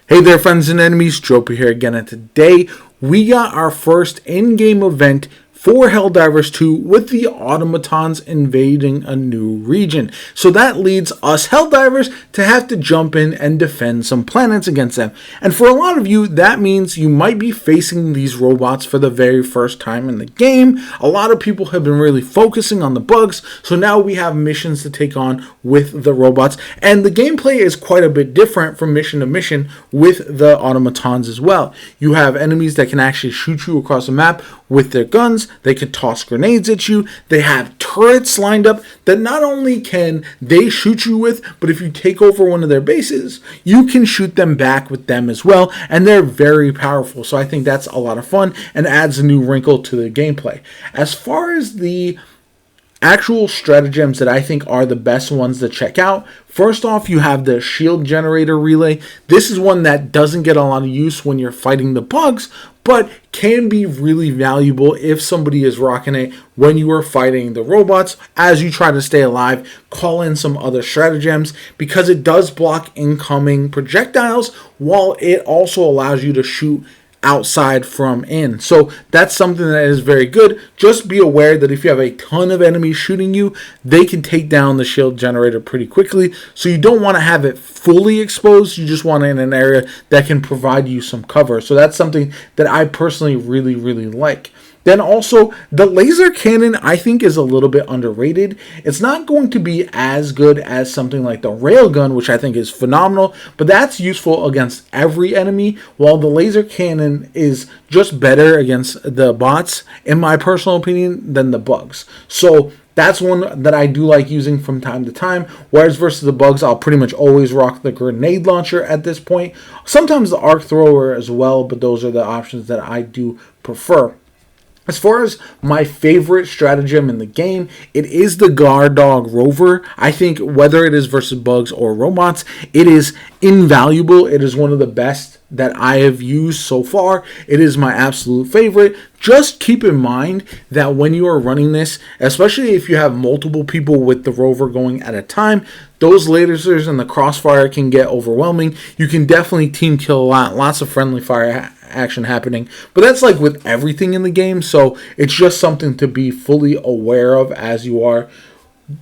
Hey there, friends and enemies, JoPa here again, and today we got our first in-game event for Helldivers 2 with the Automatons invading a new region. So that leads us Helldivers to have to jump in and defend some planets against them. And for a lot of you, that means you might be facing these robots for the very first time in the game. A lot of people have been really focusing on the bugs, so now we have missions to take on with the robots. And the gameplay is quite a bit different from mission to mission with the Automatons as well. You have enemies that can actually shoot you across the map with their guns. They can toss grenades at you. They have turrets lined up that not only can they shoot you with, but if you take over one of their bases, you can shoot them back with them as well, and they're very powerful. So I think that's a lot of fun and adds a new wrinkle to the gameplay. As far as the actual stratagems that I think are the best ones to check out, first off, you have the shield generator relay. This is one that doesn't get a lot of use when you're fighting the bugs, but can be really valuable if somebody is rocking it when you are fighting the robots. As you try to stay alive, call in some other stratagems because it does block incoming projectiles while it also allows you to shoot outside from in. So that's something that is very good. Just be aware that if you have a ton of enemies shooting you, they can take down the shield generator pretty quickly. So you don't want to have it fully exposed. You just want it in an area that can provide you some cover. So that's something that I personally really like. Then also, the laser cannon, I think, is a little bit underrated. It's not going to be as good as something like the railgun, which I think is phenomenal, but that's useful against every enemy, while the laser cannon is just better against the bots, in my personal opinion, than the bugs. So that's one that I do like using from time to time, whereas versus the bugs, I'll pretty much always rock the grenade launcher at this point. Sometimes the arc thrower as well, but those are the options that I do prefer. As far as my favorite stratagem in the game, it is the guard dog rover. I think whether it is versus bugs or robots, it is invaluable. It is one of the best that I have used so far. It is my absolute favorite. Just keep in mind that when you are running this, especially if you have multiple people with the rover going at a time, those lasers and the crossfire can get overwhelming. You can definitely team kill a lot. Lots of friendly fire action happening, but that's like with everything in the game, so it's just something to be fully aware of as you are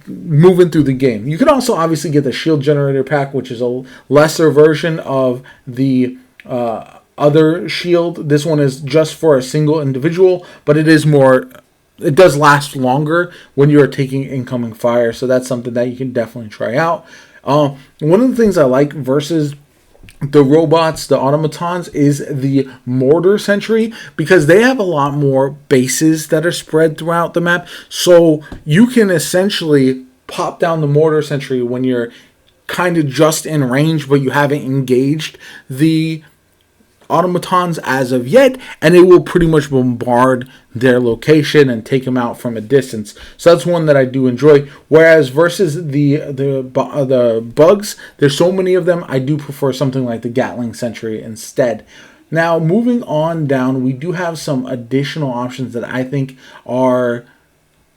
moving through the game. You can also obviously get the shield generator pack, which is a lesser version of the other shield. This one is just for a single individual, but it does last longer when you are taking incoming fire, so that's something that you can definitely try out. One of the things I like versus the robots, the Automatons, is the mortar sentry, because they have a lot more bases that are spread throughout the map. So you can essentially pop down the mortar sentry when you're kind of just in range, but you haven't engaged the Automatons as of yet, and it will pretty much bombard their location and take them out from a distance. So that's one that I do enjoy. Whereas versus the bugs, there's so many of them, I do prefer something like the Gatling Sentry instead. Now, moving on down, we do have some additional options that I think are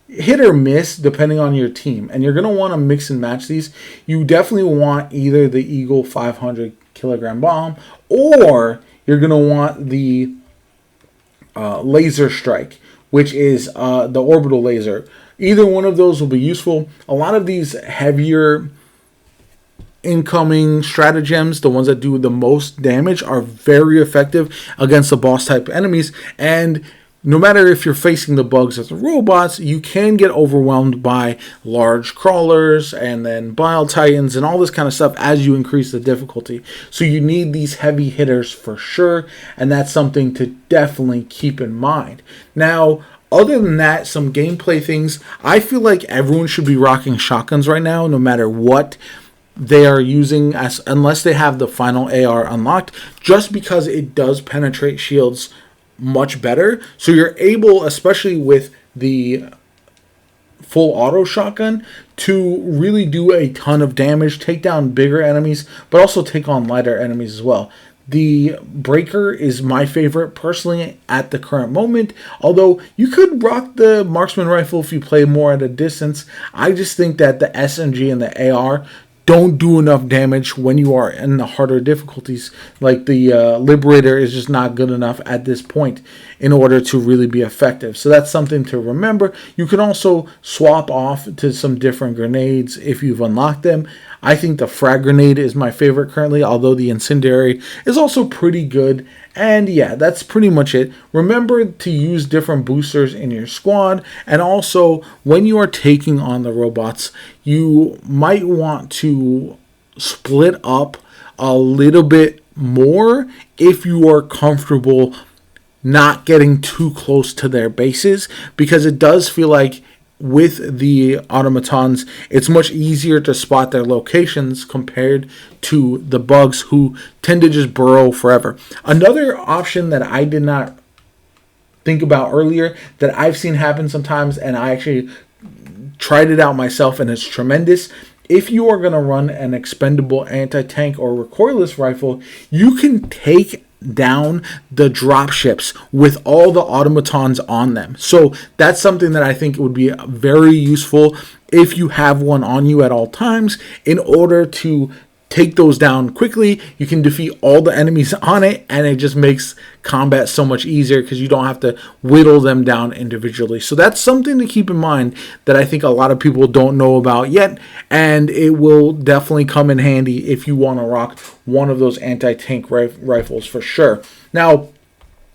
hit or miss depending on your team, and you're going to want to mix and match these. You definitely want either the Eagle 500 kilogram bomb, or you're going to want the laser strike, which is the orbital laser. Either one of those will be useful. A lot of these heavier incoming stratagems, the ones that do the most damage, are very effective against the boss type enemies, and no matter if you're facing the bugs or the robots, you can get overwhelmed by large crawlers and then bile titans and all this kind of stuff as you increase the difficulty. So you need these heavy hitters for sure, and that's something to definitely keep in mind. Now, other than that, some gameplay things, I feel like everyone should be rocking shotguns right now, no matter what they are using, unless they have the final AR unlocked, just because it does penetrate shields much better. So you're able, especially with the full auto shotgun, to really do a ton of damage, take down bigger enemies, but also take on lighter enemies as well. The breaker is my favorite personally at the current moment, although you could rock the marksman rifle if you play more at a distance. I just think that the SMG and the AR don't do enough damage when you are in the harder difficulties. Like the Liberator is just not good enough at this point in order to really be effective. So that's something to remember. You can also swap off to some different grenades if you've unlocked them. I think the frag grenade is my favorite currently, although the incendiary is also pretty good. And yeah, that's pretty much it. Remember to use different boosters in your squad. And also, when you are taking on the robots, you might want to split up a little bit more if you are comfortable not getting too close to their bases, because it does feel like with the automatons, it's much easier to spot their locations compared to the bugs, who tend to just burrow forever. Another option that I did not think about earlier that I've seen happen sometimes, and I actually tried it out myself, and it's tremendous. If you are going to run an expendable anti-tank or recoilless rifle, you can take down the drop ships with all the automatons on them. So that's something that I think would be very useful if you have one on you at all times. In order to take those down quickly, you can defeat all the enemies on it, and it just makes combat so much easier because you don't have to whittle them down individually. So that's something to keep in mind that I think a lot of people don't know about yet, and it will definitely come in handy if you want to rock one of those anti-tank rifles for sure. Now,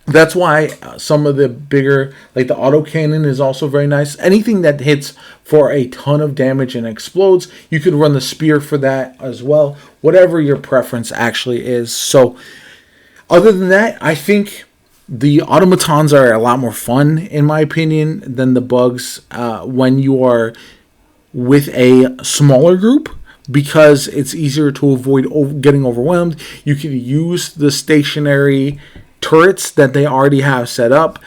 that's why some of the bigger, like the autocannon, is also very nice. Anything that hits for a ton of damage and explodes, you could run the spear for that as well. Whatever your preference actually is. So, other than that, I think the automatons are a lot more fun, in my opinion, than the bugs when you are with a smaller group, because it's easier to avoid getting overwhelmed. You can use the stationary turrets that they already have set up,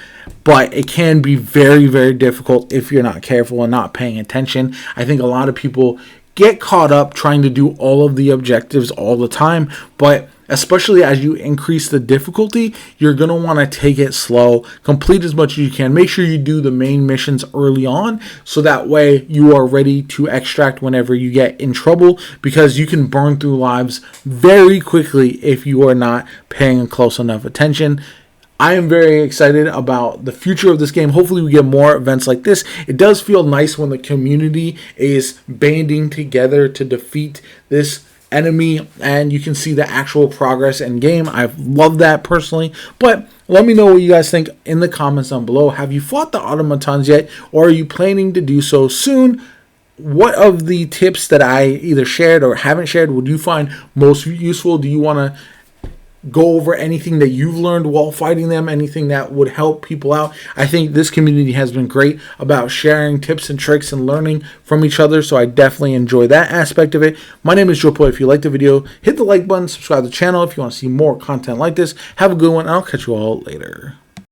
but it can be very, very difficult if you're not careful and not paying attention. I think a lot of people get caught up trying to do all of the objectives all the time, but especially as you increase the difficulty, you're going to want to take it slow, complete as much as you can. Make sure you do the main missions early on, so that way you are ready to extract whenever you get in trouble, because you can burn through lives very quickly if you are not paying close enough attention. I am very excited about the future of this game. Hopefully we get more events like this. It does feel nice when the community is banding together to defeat this enemy, and you can see the actual progress in game. I've loved that personally. But let me know what you guys think in the comments down below. Have you fought the automatons yet, or are you planning to do so soon? What of the tips that I either shared or haven't shared would you find most useful? Do you want to go over anything that you've learned while fighting them, anything that would help people out? I think this community has been great about sharing tips and tricks and learning from each other, so I definitely enjoy that aspect of it. My name is JoPaWrites. If you liked the video, hit the like button, subscribe to the channel if you want to see more content like this. Have a good one, and I'll catch you all later.